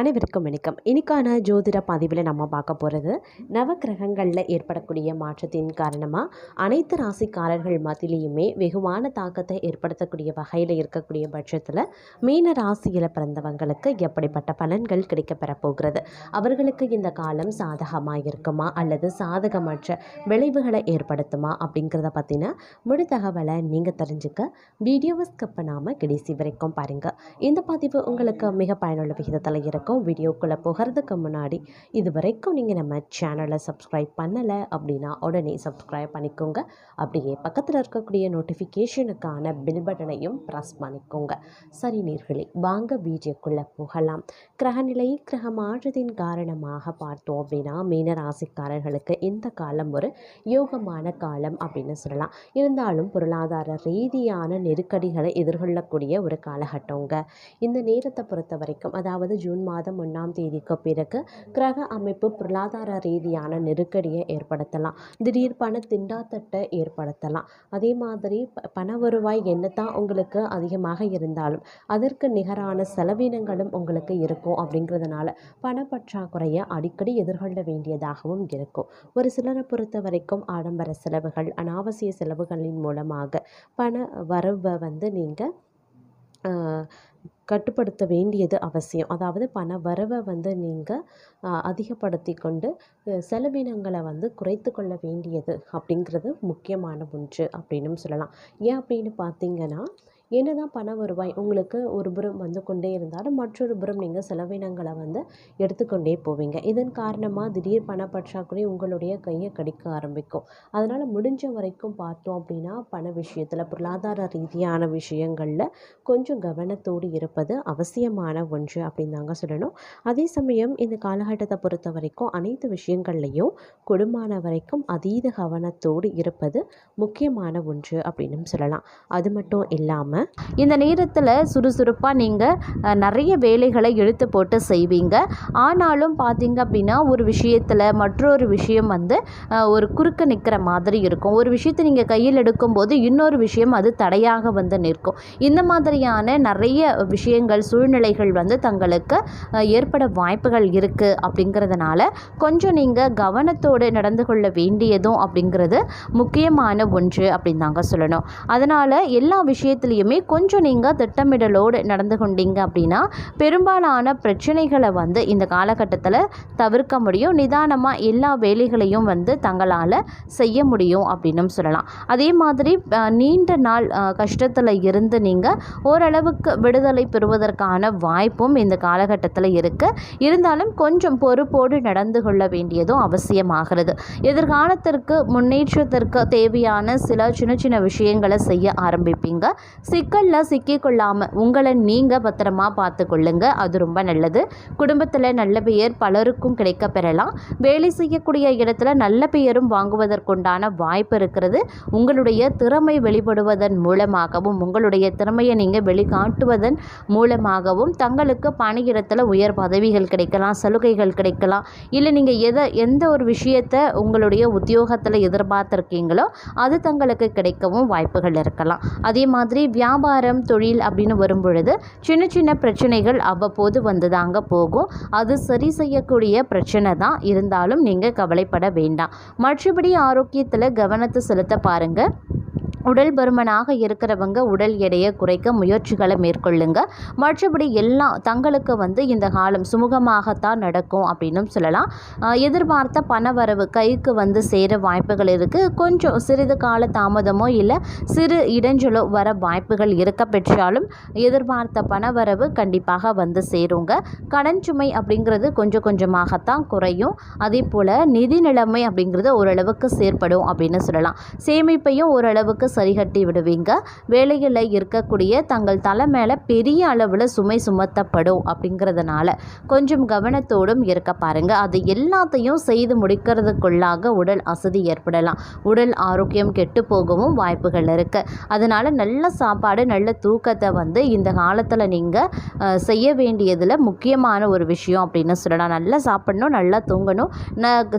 அனைவருக்கும் வணக்கம். இன்னைக்கான ஜோதிட பதிவில் நம்ம பார்க்க போகிறது நவக்கிரகங்களில் ஏற்படக்கூடிய மாற்றத்தின் காரணமாக அனைத்து ராசிக்காரர்கள் மத்தியிலையுமே வெகுவான தாக்கத்தை ஏற்படுத்தக்கூடிய வகையில் இருக்கக்கூடிய பட்சத்தில் மீன ராசியில் பிறந்தவங்களுக்கு எப்படிப்பட்ட பலன்கள் கிடைக்கப்பெற போகிறது, அவர்களுக்கு இந்த காலம் சாதகமாக இருக்குமா அல்லது சாதகமற்ற விளைவுகளை ஏற்படுத்துமா அப்படிங்கிறத பற்றின முழு தகவலை நீங்கள் தெரிஞ்சுக்க வீடியோவை ஸ்கிப் பண்ணாமல் கடைசி வரைக்கும் பாருங்கள். இந்த பதிவு உங்களுக்கு மிக பயனுள்ள விகிதத்தில் இருக்கும். வீடியோக்குள்ளே போகிறதுக்கு முன்னாடி இது வரைக்கும் நீங்கள் நம்ம சேனலை சப்ஸ்கிரைப் பண்ணலை அப்படின்னா உடனே சப்ஸ்கிரைப் பண்ணிக்கோங்க. அப்படியே பக்கத்தில் இருக்கக்கூடிய நோட்டிஃபிகேஷனுக்கான பில் பட்டனையும் ப்ரெஸ் பண்ணிக்கோங்க. சரி நேர்களே, வாங்க வீடியோக்குள்ளே போகலாம். கிரகநிலை கிரக மாற்றத்தின் காரணமாக பார்த்தோம் அப்படின்னா மீனராசிக்காரர்களுக்கு இந்த காலம் ஒரு யோகமான காலம் அப்படின்னு சொல்லலாம். இருந்தாலும் பொருளாதார ரீதியான நெருக்கடிகளை எதிர்கொள்ளக்கூடிய ஒரு காலகட்டங்க. இந்த நேரத்தை பொறுத்த வரைக்கும், அதாவது ஜூன் மாதம் 1ஆம் தேதிக்கு பிறகு கிரக அமைப்பு பொருளாதார ரீதியான நெருக்கடியை ஏற்படுத்தலாம். திடீர் பண திண்டாட்டத்தை ஏற்படுத்தலாம். அதே மாதிரி பண வருவாய் என்னத்தான் உங்களுக்கு அதிகமாக இருந்தாலும் அதற்கு நிகரான செலவினங்களும் உங்களுக்கு இருக்கும். அப்படிங்கிறதுனால பணப்பற்றாக்குறையை அடிக்கடி எதிர்கொள்ள வேண்டியதாகவும் இருக்கும். ஒரு சிலரை பொறுத்த வரைக்கும் ஆடம்பர செலவுகள், அனாவசிய செலவுகளின் மூலமாக பண வரவை நீங்கள் கட்டுப்படுத்த வேண்டியது அவசியம். அதாவது பண வரவை நீங்கள் அதிகப்படுத்தி கொண்டு செலவினங்களை குறைத்து கொள்ள வேண்டியது அப்படிங்கிறது முக்கியமான ஒன்று அப்படின்னு சொல்லலாம். ஏன் அப்படின்னு பார்த்தீங்கன்னா, என்னதான் பண வருவாய் உங்களுக்கு ஒரு புறம் கொண்டே இருந்தாலும் மற்றொரு புறம் நீங்கள் செலவினங்களை எடுத்துக்கொண்டே போவீங்க. இதன் காரணமாக திடீர் பணப்பற்றாக்குறை உங்களுடைய கையை கடிக்க ஆரம்பிக்கும். அதனால் முடிஞ்ச வரைக்கும் பார்த்தோம் அப்படின்னா பண விஷயத்தில், பொருளாதார ரீதியான விஷயங்களில் கொஞ்சம் கவனத்தோடு இருப்பது அவசியமான ஒன்று அப்படின்னு தாங்க சொல்லணும். அதே சமயம் இந்த காலகட்டத்தை பொறுத்த வரைக்கும் அனைத்து விஷயங்கள்லையும் குடும்பமான வரைக்கும் அதீத கவனத்தோடு இருப்பது முக்கியமான ஒன்று அப்படின்னு சொல்லலாம். அது மட்டும் இல்லாமல் இந்த நேரத்தில் சுறுசுறுப்பாக நீங்கள் நிறைய வேலைகளை இழுத்து போட்டு செய்வீங்க. ஆனாலும் பார்த்தீங்க அப்படின்னா ஒரு விஷயத்தில் மற்றொரு விஷயம் ஒரு குறுக்க நிற்கிற மாதிரி இருக்கும். ஒரு விஷயத்தை நீங்கள் கையில் எடுக்கும்போது இன்னொரு விஷயம் அது தடையாக நிற்கும். இந்த மாதிரியான நிறைய விஷயங்கள், சூழ்நிலைகள் தங்களுக்கு ஏற்பட வாய்ப்புகள் இருக்குது. அப்படிங்கிறதுனால கொஞ்சம் நீங்கள் கவனத்தோடு நடந்து கொள்ள வேண்டியதும் அப்படிங்கிறது முக்கியமான ஒன்று அப்படின்னு தாங்க சொல்லணும். அதனால் எல்லா விஷயத்துலையுமே கொஞ்சம் நீங்கள் திட்டமிடலோடு நடந்து கொண்டீங்க அப்படின்னா பெரும்பாலான பிரச்சனைகளை இந்த காலகட்டத்தில் தவிர்க்க முடியும். நிதானமாக எல்லா வேலைகளையும் தங்களால் செய்ய முடியும் அப்படின்னு சொல்லலாம். அதே மாதிரி நீண்ட நாள் கஷ்டத்தில் இருந்து நீங்கள் ஓரளவுக்கு விடுதலை பெறுவதற்கான வாய்ப்பும் இந்த காலகட்டத்தில் இருக்குது. இருந்தாலும் கொஞ்சம் பொறுப்போடு நடந்து கொள்ள வேண்டியதும் அவசியமாகிறது. எதிர்காலத்திற்கு முன்னேற்றத்திற்கு தேவையான சில சின்ன சின்ன விஷயங்களை செய்ய ஆரம்பிப்பீங்க. சிக்கலில் சிக்கிக்கொள்ளாமல் உங்களை நீங்கள் பத்திரமா பார்த்து கொள்ளுங்க. அது ரொம்ப நல்லது. குடும்பத்தில் நல்ல பெயர் பலருக்கும் கிடைக்க பெறலாம். வேலை செய்யக்கூடிய இடத்துல நல்ல பெயரும் வாங்குவதற்குண்டான வாய்ப்பு இருக்கிறது. உங்களுடைய திறமை வெளிப்படுவதன் மூலமாகவும், உங்களுடைய திறமையை நீங்கள் வெளிக்காட்டுவதன் மூலமாகவும் தங்களுக்கு பணியிடத்தில் உயர் பதவிகள் கிடைக்கலாம், சலுகைகள் கிடைக்கலாம். இல்லை நீங்கள் எந்த ஒரு விஷயத்தை உங்களுடைய உத்தியோகத்தில் எதிர்பார்த்துருக்கீங்களோ அது தங்களுக்கு கிடைக்கவும் வாய்ப்புகள் இருக்கலாம். அதே மாதிரி வியாபாரம், தொழில் அப்படின்னு வரும்பொழுது சின்ன சின்ன பிரச்சனைகள் அவ்வப்போது தாங்க போகும். அது சரி செய்யக்கூடிய பிரச்சனை தான். இருந்தாலும் நீங்கள் கவலைப்பட வேண்டாம். மற்றபடி ஆரோக்கியத்தில் கவனத்தை செலுத்த பாருங்கள். உடல் பருமனாக இருக்கிறவங்க உடல் எடையை குறைக்க முயற்சிகளை மேற்கொள்ளுங்க. மற்றபடி எல்லாம் தங்களுக்கு இந்த காலம் சுமூகமாகத்தான் நடக்கும் அப்படின்னு சொல்லலாம். எதிர்பார்த்த பணவரவு கைக்கு சேர வாய்ப்புகள் இருக்குது. கொஞ்சம் சிறிது கால தாமதமோ இல்லை சிறு இடைஞ்சலோ வர வாய்ப்புகள் இருக்க பெற்றாலும் எதிர்பார்த்த பணவரவு கண்டிப்பாக சேருங்க. கடன் சுமை அப்படிங்கிறது கொஞ்சம் கொஞ்சமாகத்தான் குறையும். அதே போல் நிதி நிலைமை அப்படிங்கிறது ஓரளவுக்கு செயற்படும் அப்படின்னு சொல்லலாம். சேமிப்பையும் ஓரளவுக்கு சரிகட்டி விடுவீங்க. வேலைகளில் இருக்கக்கூடிய தங்கள் தலை மேலே பெரிய அளவில் சுமை சுமத்தப்படும். அப்படிங்கிறதுனால கொஞ்சம் கவனத்தோடும் இருக்க பாருங்க. அது எல்லாத்தையும் செய்து முடிக்கிறதுக்குள்ளாக உடல் அசதி ஏற்படலாம். உடல் ஆரோக்கியம் கெட்டு போகவும் வாய்ப்புகள் இருக்குது. அதனால் நல்ல சாப்பாடு, நல்ல தூக்கத்தை இந்த காலத்தில் நீங்கள் செய்ய வேண்டியதில் முக்கியமான ஒரு விஷயம் அப்படின்னு சொல்லலாம். நல்லா சாப்பிடணும், நல்லா தூங்கணும்,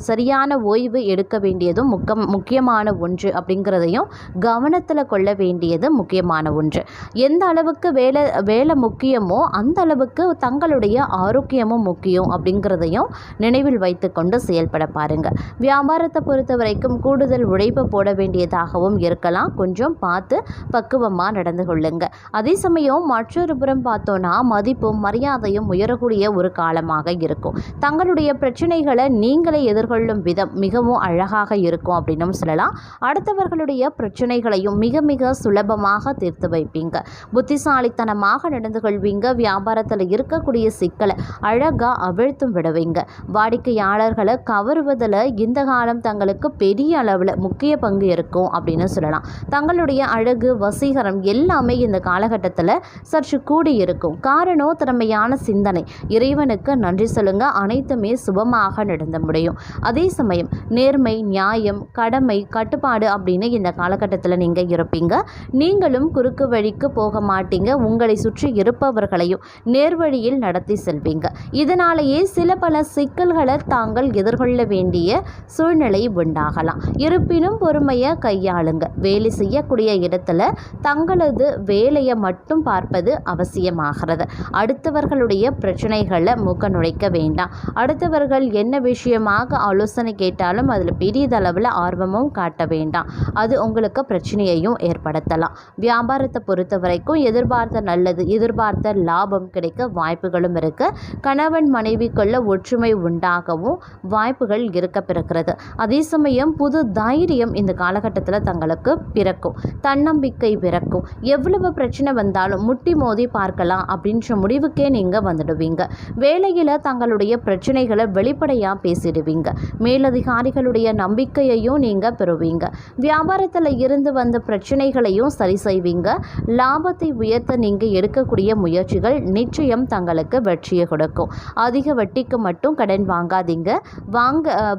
சரியான ஓய்வு எடுக்க வேண்டியதும் முக்கியமான ஒன்று அப்படிங்கிறதையும் கவனத்தில் கொள்ள வேண்டியது முக்கியமான ஒன்று. எந்த அளவுக்கு வேலை முக்கியமோ அந்த அளவுக்கு தங்களுடைய ஆரோக்கியமும் முக்கியம் அப்படிங்கிறதையும் நினைவில் வைத்து கொண்டு செயல்பட பாருங்கள். வியாபாரத்தை பொறுத்த வரைக்கும் கூடுதல் உழைப்பு போட வேண்டியதாகவும் இருக்கலாம். கொஞ்சம் பார்த்து பக்குவமாக நடந்து கொள்ளுங்க. அதே சமயம் மற்றொரு புறம் பார்த்தோன்னா மதிப்பும் மரியாதையும் உயரக்கூடிய ஒரு காலமாக இருக்கும். தங்களுடைய பிரச்சனைகளை நீங்களே எதிர்கொள்ளும் விதம் மிகவும் அழகாக இருக்கும் அப்படின்னும் சொல்லலாம். அடுத்தவர்களுடைய பிரச்சனைகளையும் மிக மிக சுலபமாக தீர்த்து வைப்பீங்க. புத்திசாலித்தனமாக நடந்து கொள்வீங்க. வியாபாரத்தில் இருக்கக்கூடிய சிக்கலை அழகாக அவிழ்த்தும் விடுவீங்க. வாடிக்கையாளர்களை கவருவதில் இந்த காலம் தங்களுக்கு பெரிய அளவில் முக்கிய பங்கு இருக்கும் அப்படின்னு சொல்லலாம். தங்களுடைய அழகு வசீகரம் எல்லாமே இந்த காலகட்டத்தில் சற்று கூடி இருக்கும். காரணம் திறமையான சிந்தனை. இறைவனுக்கு நன்றி சொல்லுங்க. அனைத்துமே சுபமாக நடந்து முடியும். அதே சமயம் நேர்மை, நியாயம், கடமை, கட்டுப்பாடு அப்படின்னு இந்த காலகட்டத்தில் நீங்கள் இருப்பீங்க. நீங்களும் குறுக்கு வழிக்கு போக மாட்டீங்க. உங்களை சுற்றி இருப்பவர்களையும் நேர்வழியில் நடத்தி செல்வீங்க. இதனாலேயே சில பல சிக்கல்களை தாங்கள் எதிர்கொள்ள வேண்டிய சூழ்நிலை உண்டாகலாம். இருப்பினும் பொறுமையை கையாளுங்க. வேலை செய்யக்கூடிய இடத்துல தங்களது வேலையை மட்டும் பார்ப்பது அவசியமாகிறது. அடுத்தவர்களுடைய பிரச்சனைகளை மூக்க நுழைக்க வேண்டாம். அடுத்தவர்கள் என்ன விஷயமாக ஆலோசனை கேட்டாலும் அதில் பெரியதளவில் ஆர்வமும் காட்ட வேண்டாம். அது உங்களுக்கு பிரச்சனையையும் ஏற்படுத்தலாம். வியாபாரத்தை பொறுத்த வரைக்கும் எதிர்பார்த்த லாபம் கிடைக்க வாய்ப்புகளும் இருக்கு. கணவன் மனைவிக்குள்ள ஒற்றுமை உண்டாகவும் வாய்ப்புகள் இருக்க பிறக்கிறது. அதே சமயம் புது தைரியம் இந்த காலகட்டத்தில் தங்களுக்கு பிறக்கும். தன்னம்பிக்கை பிறக்கும். எவ்வளவு பிரச்சனை வந்தாலும் முட்டி மோதி பார்க்கலாம் அப்படின்ற முடிவுக்கே நீங்கள் வந்துடுவீங்க. வேலையில் தங்களுடைய பிரச்சனைகளை வெளிப்படையாக பேசிடுவீங்க. மேலதிகாரிகளுடைய நம்பிக்கையையும் நீங்கள் பெறுவீங்க. வியாபாரத்தில் இருந்து வந்த பிரச்சனைகளையும் சரி செய்வீங்க. லாபத்தை உயர்த்த நீங்கள் எடுக்கக்கூடிய முயற்சிகள் நிச்சயம் தங்களுக்கு வெற்றியை கொடுக்கும். அதிக வட்டிக்கு மட்டும் கடன் வாங்காதீங்க.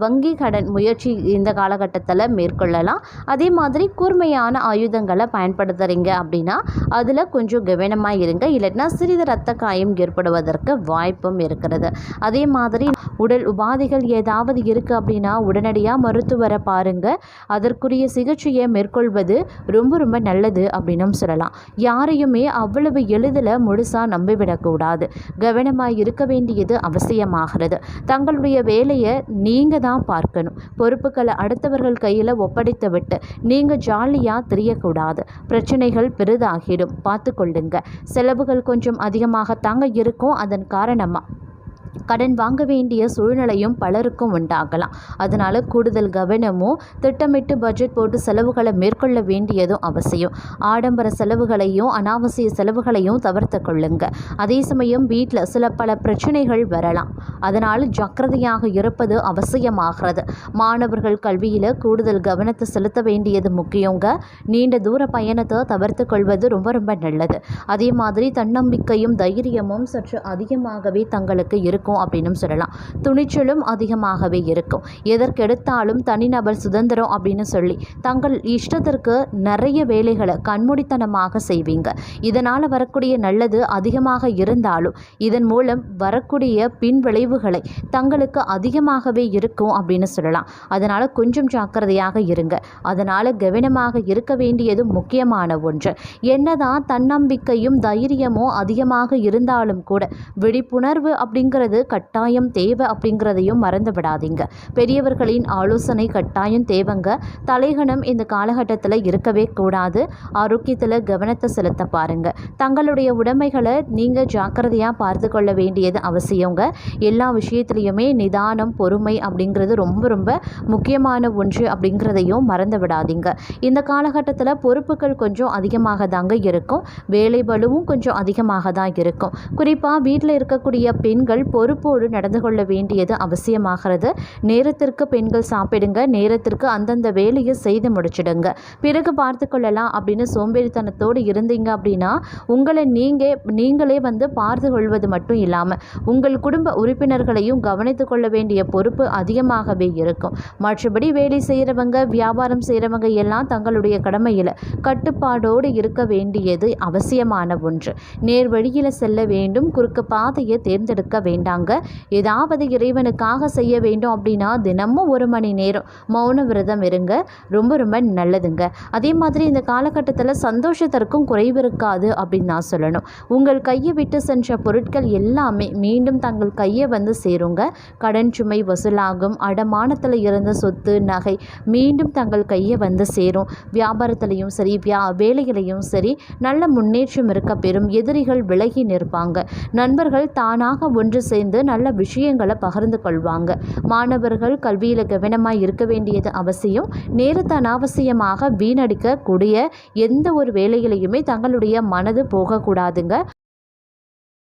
வங்கி கடன் முயற்சி இந்த காலகட்டத்தில் மேற்கொள்ளலாம். அதே மாதிரி கூர்மையான ஆயுதங்களை பயன்படுத்துகிறீங்க அப்படின்னா அதில் கொஞ்சம் கவனமாக இருங்க. இல்லைன்னா சிறிது இரத்த காயம் ஏற்படுவதற்கு வாய்ப்பும் இருக்கிறது. அதே மாதிரி உடல் உபாதைகள் ஏதாவது இருக்குது அப்படின்னா உடனடியாக மருத்துவரை பாருங்கள். அதற்குரிய சிகிச்சையை மேற்கொள்வது ரொம்ப ரொம்ப நல்லது அப்படின்னும் சொல்லலாம். யாரையுமே அவ்வளவு எளிதில் முழுசாக நம்பிவிடக்கூடாது. கவனமாக இருக்க வேண்டியது அவசியமாகிறது. தங்களுடைய வேலையை நீங்கள் தான் பார்க்கணும். பொறுப்புகளை அடுத்தவர்கள் கையில் ஒப்படைத்து விட்டு நீங்கள் ஜாலியாக தெரியக்கூடாது. பிரச்சனைகள் பெரிதாகிடும். பார்த்து கொள்ளுங்க. செலவுகள் கொஞ்சம் அதிகமாகத்தாங்க இருக்கும். அதன் காரணமாக கடன் வாங்க வேண்டிய சூழ்நிலையும் பலருக்கும் உண்டாகலாம். அதனால் கூடுதல் கவனமும் திட்டமிட்டு பட்ஜெட் போட்டு செலவுகளை மேற்கொள்ள வேண்டியதும் அவசியம். ஆடம்பர செலவுகளையும் அனாவசிய செலவுகளையும் தவிர்த்து கொள்ளுங்க. அதே சமயம் வீட்டில் சில பல பிரச்சனைகள் வரலாம். அதனால் ஜாக்கிரதையாக இருப்பது அவசியமாகிறது. மாணவர்கள் கல்வியில் கூடுதல் கவனத்தை செலுத்த வேண்டியது முக்கியங்க. நீண்ட தூர பயணத்தை தவிர்த்து கொள்வது ரொம்ப ரொம்ப நல்லது. அதே மாதிரி தன்னம்பிக்கையும் தைரியமும் சற்று அதிகமாகவே தங்களுக்கு இருக்கும் அப்படின்னு சொல்லலாம். துணிச்சலும் அதிகமாகவே இருக்கும். எதற்கெடுத்தாலும் தனிநபர் சுதந்திரம் அப்படின்னு சொல்லி தங்கள் இஷ்டத்திற்கு நிறைய வேலைகளை கண்மூடித்தனமாக செய்வீங்க. இதனால் வரக்கூடிய நல்லது அதிகமாக இருந்தாலும் இதன் மூலம் வரக்கூடிய பின் விளைவுகளை தங்களுக்கு அதிகமாகவே இருக்கும் அப்படின்னு சொல்லலாம். அதனால் கொஞ்சம் ஜாக்கிரதையாக இருங்க. அதனால் கவனமாக இருக்க வேண்டியது முக்கியமான ஒன்று. என்னதான் தன்னம்பிக்கையும் தைரியமும் அதிகமாக இருந்தாலும் கூட விழிப்புணர்வு அப்படிங்கிறது கட்டாயம் தேவை அப்படிங்கிறதையும் மறந்து விடாதீங்க. பெரியவர்களின் ஆலோசனை கட்டாயம் தேவைங்க. தலைகணம் இந்த காலகட்டத்தில் இருக்கவே கூடாது. ஆரோக்கியத்தில் கவனத்தை செலுத்த பாருங்க. தங்களுடைய உடைமைகளை நீங்கள் ஜாக்கிரதையாக பார்த்து கொள்ள வேண்டியது அவசியங்க. எல்லா விஷயத்துலையுமே நிதானம், பொறுமை அப்படிங்கிறது ரொம்ப ரொம்ப முக்கியமான ஒன்று அப்படிங்கிறதையும் மறந்து விடாதீங்க. இந்த காலகட்டத்தில் பொறுப்புகள் கொஞ்சம் அதிகமாக தாங்க இருக்கும். வேலை பளுவும் கொஞ்சம் அதிகமாக தான் இருக்கும். குறிப்பாக வீட்டில் இருக்கக்கூடிய பெண்கள் பொறுப்போடு நடந்து கொள்ள வேண்டியது அவசியமாகிறது. நேரத்திற்கு பெண்கள் சாப்பிடுங்க. நேரத்திற்கு அந்தந்த வேலையை செய்து முடிச்சிடுங்க. பிறகு பார்த்து கொள்ளலாம் அப்படின்னு சோம்பேறித்தனத்தோடு இருந்தீங்க அப்படின்னா உங்களை நீங்களே பார்த்து கொள்வது மட்டும் இல்லாமல் உங்கள் குடும்ப உறுப்பினர்களையும் கவனித்து கொள்ள வேண்டிய பொறுப்பு அதிகமாகவே இருக்கும். மற்றபடி வேலை செய்கிறவங்க, வியாபாரம் செய்கிறவங்க எல்லாம் தங்களுடைய கடமையில் கட்டுப்பாடோடு இருக்க வேண்டியது அவசியமான ஒன்று. நேர் வழியில் செல்ல வேண்டும். குறுக்கு பாதையை தேர்ந்தெடுக்க வேண்டாம் வேண்டாங்க. ஏதாவது இறைவனுக்காக செய்ய வேண்டும் அப்படின்னா தினமும் 1 மணி நேரம் மௌன விரதம் இருங்க. ரொம்ப ரொம்ப நல்லதுங்க. அதே மாதிரி இந்த காலகட்டத்தில் சந்தோஷத்திற்கும் குறைவு இருக்காது அப்படின்னு நான் சொல்லணும். உங்கள் கையை விட்டு சென்ற பொருட்கள் எல்லாமே மீண்டும் தங்கள் கையை வந்து சேருங்க. கடன் சுமை வசூலாகும். அடமானத்தில் இருந்த சொத்து நகை மீண்டும் தங்கள் கையை வந்து சேரும். வியாபாரத்திலையும் சரி வேலையிலையும் சரி நல்ல முன்னேற்றம் இருக்க பெறும். எதிரிகள் விலகி நிற்பாங்க. நண்பர்கள் தானாக ஒன்று சேர்ந்து நல்ல விஷயங்களை பகிர்ந்து கொள்வாங்க. மாணவர்கள் கல்வியில் கவனமாக இருக்க வேண்டியது அவசியம். நேரத்தை அனாவசியமாக வீணடிக்க கூடிய எந்த ஒரு வேலையிலையுமே தங்களுடைய மனது போகக்கூடாதுங்க.